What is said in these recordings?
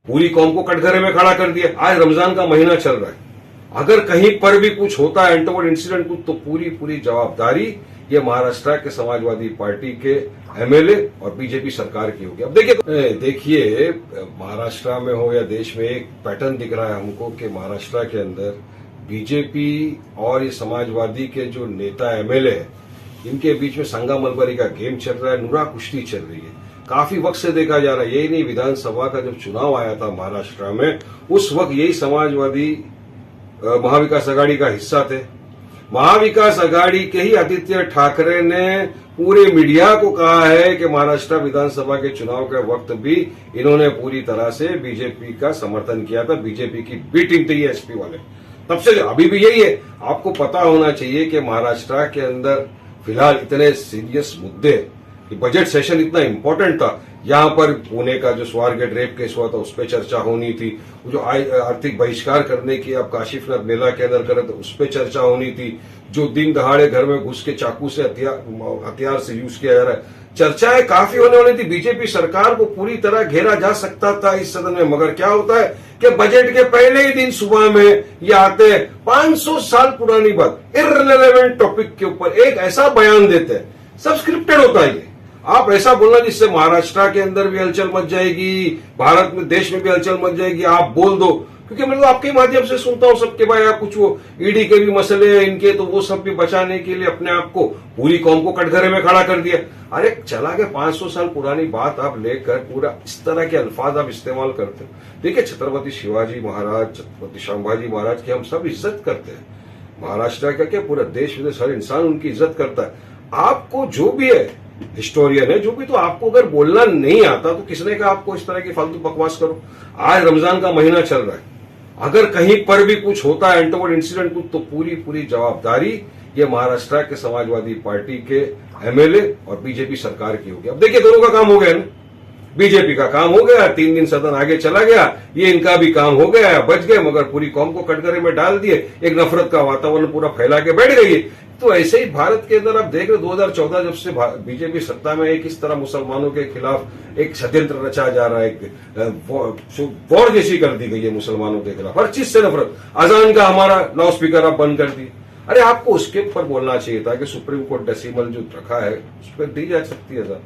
पूरी कौम को कटघरे में खड़ा कर दिया। आज रमजान का महीना चल रहा है, अगर कहीं पर भी कुछ होता है अनटोवर्ड इंसिडेंट कुछ, तो पूरी जवाबदारी ये महाराष्ट्र के समाजवादी पार्टी के एमएलए और बीजेपी सरकार की होगी। अब देखिए महाराष्ट्र में हो या देश में एक पैटर्न दिख रहा है हमको कि महाराष्ट्र के अंदर बीजेपी और ये समाजवादी के जो नेता एमएलए है इनके बीच में संगा मलबरी का गेम चल रहा है, नुरा कुश्ती चल रही है। काफी वक्त से देखा जा रहा है, यही नहीं विधानसभा का जब चुनाव आया था महाराष्ट्र में, उस वक्त यही समाजवादी महाविकास आघाड़ी का हिस्सा थे। महाविकास आघाड़ी के ही आदित्य ठाकरे ने पूरे मीडिया को कहा है कि महाराष्ट्र विधानसभा के चुनाव के वक्त भी इन्होंने पूरी तरह से बीजेपी का समर्थन किया था। बीजेपी की बी टीम थी एसपी वाले, तब से अभी भी यही है। आपको पता होना चाहिए कि महाराष्ट्र के अंदर फिलहाल इतने सीरियस मुद्दे, बजट सेशन इतना इंपॉर्टेंट था, यहां पर पुणे का जो स्वारगेट रेप केस हुआ था उस पर चर्चा होनी थी, जो आर्थिक बहिष्कार करने की अब काशिफनाथ मेला के अंदर करे तो उस पर चर्चा होनी थी, जो दिन दहाड़े घर में घुस के चाकू से हथियार से यूज किया जा रहा है, चर्चाएं काफी होने वाली थी। बीजेपी सरकार को पूरी तरह घेरा जा सकता था इस सदन में, मगर क्या होता है कि बजट के पहले ही दिन सुबह में ये आते हैं 500 साल पुरानी बात, इर्रेलेवेंट टॉपिक के ऊपर एक ऐसा बयान देते हैं, सब स्क्रिप्टेड होता है ये। आप ऐसा बोलना जिससे महाराष्ट्र के अंदर भी हलचल मच जाएगी, भारत में देश में भी हलचल मच जाएगी, आप बोल दो, क्योंकि मैं तो आपके माध्यम से सुनता हूं सबके भाई आप कुछ वो ईडी के भी मसले हैं इनके, तो वो सब भी बचाने के लिए अपने आप को पूरी कौम को कटघरे में खड़ा कर दिया। अरे चला गया 500 साल पुरानी बात आप लेकर पूरा इस तरह के अल्फाज आप इस्तेमाल करते हो। देखिए छत्रपति शिवाजी महाराज, छत्रपति संभाजी महाराज की हम सब इज्जत करते हैं, महाराष्ट्र का क्या पूरा देश विदेश हर इंसान उनकी इज्जत करता है। आपको जो भी है हिस्टोरियन है जो भी, तो आपको अगर बोलना नहीं आता तो किसने कहा आपको इस तरह की फालतू बकवास करो। आज रमजान का महीना चल रहा है, अगर कहीं पर भी कुछ होता है अनटोवर्ड इंसिडेंट कुछ, तो पूरी जवाबदारी ये महाराष्ट्र के समाजवादी पार्टी के एमएलए और बीजेपी सरकार की होगी। अब देखिए दोनों का काम हो गया ना, बीजेपी का काम हो गया, 3 दिन सदन आगे चला गया, ये इनका भी काम हो गया, बच गए, मगर पूरी कौम को कटघरे में डाल दिए, एक नफरत का वातावरण पूरा फैला के बैठ गई। तो ऐसे ही भारत के अंदर आप देख रहे 2014 जब से बीजेपी सत्ता में है, किस तरह मुसलमानों के खिलाफ एक षड्यंत्र रचा जा रहा है, एक वॉर जैसी कर दी गई है मुसलमानों के खिलाफ, हर चीज से नफरत। अजान का हमारा लाउड स्पीकर आप बंद कर दिए। अरे आपको उसके ऊपर बोलना चाहिए था कि सुप्रीम कोर्ट डेसिमल जो रखा है उस पर दी जा सकती है।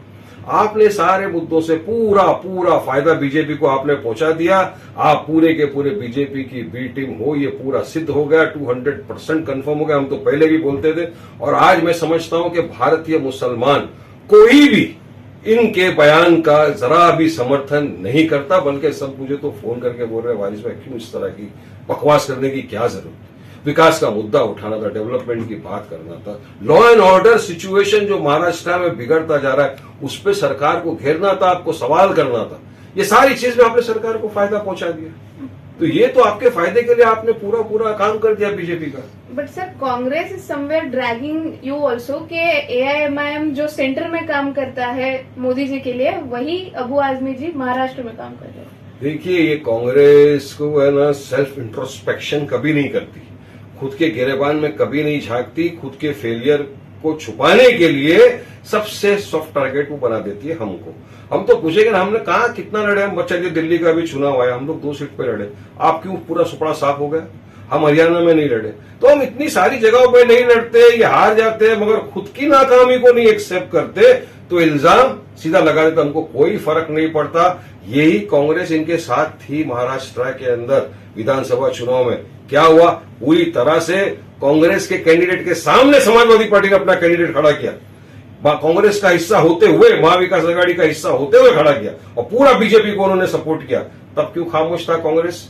आपने सारे मुद्दों से पूरा फायदा बीजेपी को आपने पहुंचा दिया। आप पूरे के पूरे बीजेपी की बी टीम हो, ये पूरा सिद्ध हो गया, 200% कंफर्म हो गया। हम तो पहले भी बोलते थे, और आज मैं समझता हूं कि भारतीय मुसलमान कोई भी इनके बयान का जरा भी समर्थन नहीं करता, बल्कि सब मुझे तो फोन करके बोल रहे हैं वारिस भाई क्यों इस तरह की बकवास करने की क्या जरूरत, विकास का मुद्दा उठाना था, डेवलपमेंट की बात करना था, लॉ एंड ऑर्डर सिचुएशन जो महाराष्ट्र में बिगड़ता जा रहा है उस पर सरकार को घेरना था, आपको सवाल करना था। ये सारी चीज में आपने सरकार को फायदा पहुंचा दिया, तो ये तो आपके फायदे के लिए आपने पूरा काम कर दिया बीजेपी का। But sir Congress is somewhere dragging you also के एआईएमआईएम जो सेंटर में काम करता है मोदी जी के लिए, वही अबू आजमी जी महाराष्ट्र में काम कर रहे हैं। देखिए ये कांग्रेस को है ना सेल्फ इंट्रोस्पेक्शन कभी नहीं करती, खुद के गिरेबान में कभी नहीं झांकती, खुद के फेलियर को छुपाने के लिए सबसे सॉफ्ट टारगेट वो बना देती है हमको। हम तो पूछेंगे ना हमने कहा कितना लड़े हम, बच्चा जी दिल्ली का भी चुनाव आया हम लोग 2 सीट पे लड़े, आप क्यों पूरा सुपड़ा साफ हो गया, हम हरियाणा में नहीं लड़े, तो हम इतनी सारी जगहों पे नहीं लड़ते, ये हार जाते हैं, मगर खुद की नाकामी को नहीं एक्सेप्ट करते तो इल्जाम सीधा लगा देते, हमको कोई फर्क नहीं पड़ता। यही कांग्रेस इनके साथ थी महाराष्ट्र के अंदर विधानसभा चुनाव में। क्या हुआ, पूरी तरह से कांग्रेस के कैंडिडेट के सामने समाजवादी पार्टी ने अपना कैंडिडेट खड़ा किया, कांग्रेस का हिस्सा होते हुए, महाविकास आघाड़ी का हिस्सा होते हुए खड़ा किया, और पूरा बीजेपी को उन्होंने सपोर्ट किया। तब क्यों खामोश था कांग्रेस,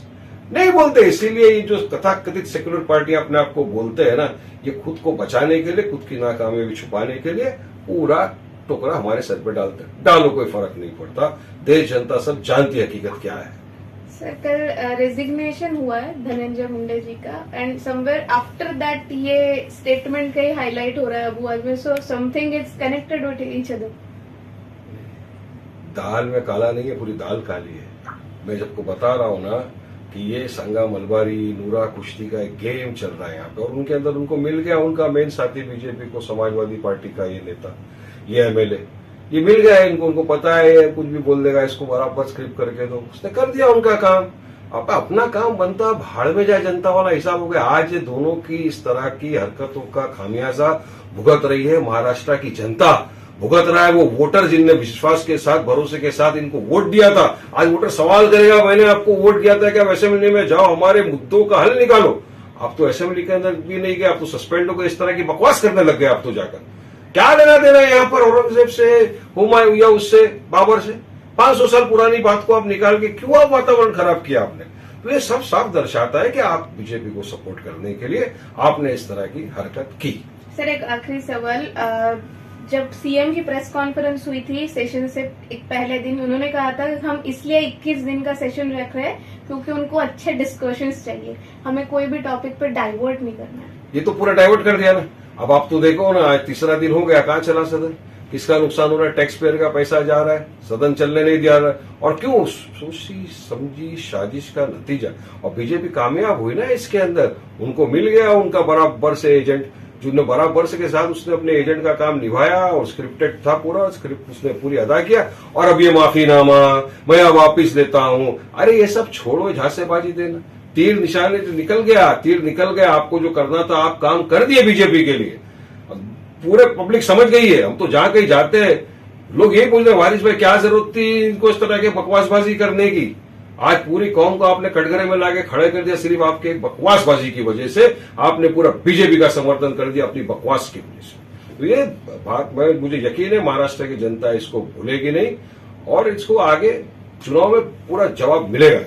नहीं बोलते। इसीलिए ये जो तथाकथित सेक्युलर पार्टी अपने आप को बोलते हैं ना, ये खुद को बचाने के लिए, खुद की नाकामयाबी छुपाने के लिए पूरा टोकरा हमारे सर पे डालते हैं। डालो कोई फर्क नहीं पड़ता, देश जनता सब जानती है हकीकत क्या है। सर कल रेजिग्नेशन हुआ है धनंजय मुंडे जी का, एंड समवेयर आफ्टर दैट ये स्टेटमेंट का ही हाईलाइट हो रहा है Abu Azmi, so something is connected with each other. दाल में काला नहीं है, पूरी दाल काली है। मैं सबको बता रहा हूं ना कि ये संगा मलबारी नूरा कुश्ती का एक गेम चल रहा है यहाँ पे, और उनके अंदर उनको मिल गया उनका मेन साथी बीजेपी को, समाजवादी पार्टी का ये नेता, ये एमएलए, ये मिल गया है इनको, उनको पता है ये कुछ भी बोल देगा इसको बराबर स्क्रिप्ट करके, तो उसने कर दिया उनका काम। अब अपना काम बनता, भाड़ में जाए जनता वाला हिसाब हो गया। आज ये दोनों की इस तरह की हरकतों का खामियाजा भुगत रही है महाराष्ट्र की जनता, भुगत रहा है वो वोटर जिनने विश्वास के साथ, भरोसे के साथ इनको वोट दिया था। आज वोटर सवाल करेगा मैंने आपको वोट दिया था कि आप असेंबली में जाओ हमारे मुद्दों का हल निकालो। आप तो असेंबली के अंदर भी नहीं गए, आप तो सस्पेंड हो गए, इस तरह की बकवास करने लग गए आप तो जाकर। क्या लेना देना है यहाँ पर औरंगजेब से, हुमायूं या उससे, बाबर से? 500 साल पुरानी बात को आप निकाल के क्यों आप वातावरण खराब किया आपने? तो ये सब साफ दर्शाता है कि आप बीजेपी को सपोर्ट करने के लिए आपने इस तरह की हरकत की। सर एक आखिरी सवाल, जब सीएम की प्रेस कॉन्फ्रेंस हुई थी सेशन से एक पहले दिन, उन्होंने कहा था कि हम इसलिए 21 दिन का सेशन रख रहे हैं क्योंकि उनको अच्छे डिस्कशंस चाहिए, हमें कोई भी टॉपिक पर डाइवर्ट नहीं करना है। ये तो पूरा डाइवर्ट कर दिया ना। अब आप तो देखो ना, आज तीसरा दिन हो गया, कहाँ चला सदन? किसका नुकसान हो रहा है? टैक्स पेयर का पैसा जा रहा है, सदन चलने नहीं दिया रहा है। और क्यों? सोची समझी साजिश का नतीजा। और बीजेपी कामयाब हुई ना इसके अंदर, उनको मिल गया उनका बराबर से एजेंट, जिन्होंने बराबर से के साथ उसने अपने एजेंट का काम निभाया और स्क्रिप्टेड था पूरा, स्क्रिप्ट उसने पूरी अदा किया। और अब ये माफीनामा मैं अब वापिस लेता हूं, अरे ये सब छोड़ो, झांसेबाजी देना। तीर निशाने निकल गया, तीर निकल गया। आपको जो करना था आप काम कर दिए बीजेपी के लिए, पूरे पब्लिक समझ गई है। हम तो जहां कहीं जाते हैं लोग यही बोलते हैं, वारिस भाई क्या जरूरत थी इनको इस तरह के बकवासबाजी करने की? आज पूरी कौम को आपने कटघरे में लाके खड़े कर दिया सिर्फ आपके बकवासबाजी की वजह से। आपने पूरा बीजेपी का समर्थन कर दिया अपनी बकवास की वजह से। तो ये बात मुझे यकीन है महाराष्ट्र की जनता इसको भूलेगी नहीं और इसको आगे चुनाव में पूरा जवाब मिलेगा।